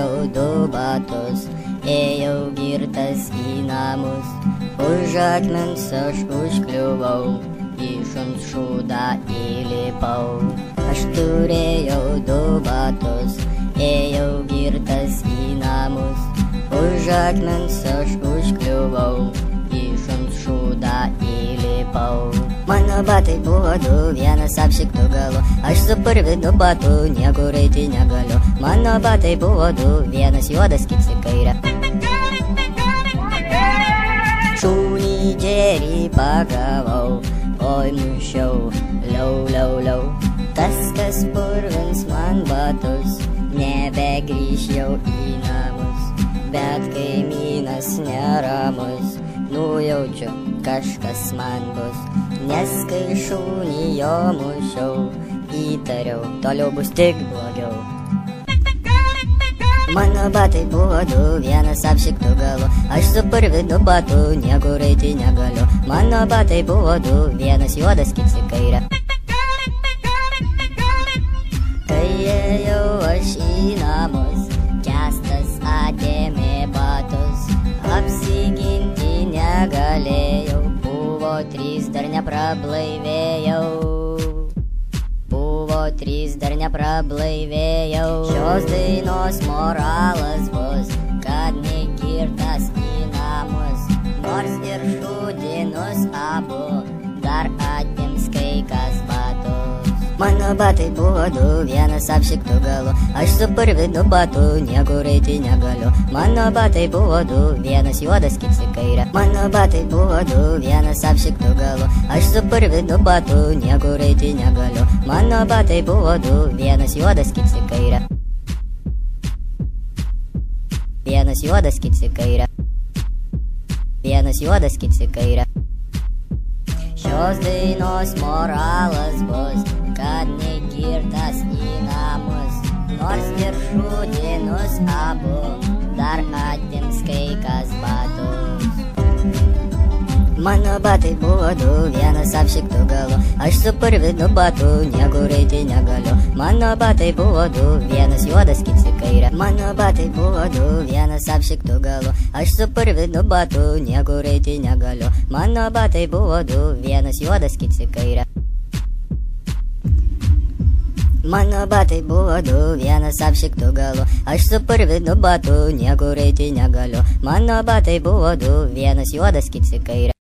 turėjau du batus, ėjau girtas į namus, už akmens aš užkliuvau, į šuns šūdą įlipau. Aš turėjau du batus, ėjau girtas į namus, už akmens aš užkliuvau, į šuns šūdą įlipau. Mano batai buvo du, vienas apšiktų galu, aš su purvinu batu niekur eiti negaliu. Mano batai buvo du, vienas juodas, kits į kairę. Šunį džerį pagavau, oi mušiau, liau, liau, liau. Tas, kas purvins man batus, nebegrįš jau į namus. Bet kaimynas neramus, nujaučiu, kažkas man bus. Nes kai šunį jo mušiau, įtariau, toliau bus tik blogiau. Mano batai buvo du, vienas apšiktų galu, aš su purvinu batu niekur eiti negaliu. Mano batai buvo du, vienas juodas, kits į kairę. Kai ėjau aš į namus, Kęstas atėmė batus, apsiginti negalėjau, buvo trys, dar neprablaivėjau. Buvo trys, dar neprablaivėjau. Šios dainos moralas bus, kad negirtas į namus, nors ir šūdinus abu, dar atims kai kas batus. Mano batai buvo du, vienas apšiktų galu, aš su purvinu batu niekur eiti negaliu. Mano batai buvo du, vienas juodas, kits į kairę. Mano batai buvo du, vienas apšiktų galu, aš su purvinu batu niekur eiti negaliu. Mano batai buvo du, vienas juodas, kits į kairę. Vienas juodas, kits į kairę. Vienas juodas, kits į kairę. Šios dainos moralas bus, kad negirtas į namus, nors ir šūdinus abu, dar atims kai kas batus. Mano batai buvo du, vienas apšiktų galu, aš su purvinu batu niekur eiti negaliu. Mano batai buvo du, vienas juodas, kits į kairę. Mano batai buvo du, vienas apšiktų galu, aš su purvinu batu niekur eiti negaliu. Mano batai buvo du, vienas juodas, kits į kairę. Mano batai buvo du, vienas apšiktų galu, aš su purvinu batu niekur eiti negaliu. Mano batai buvo du, vienas juodas, kits į kairę.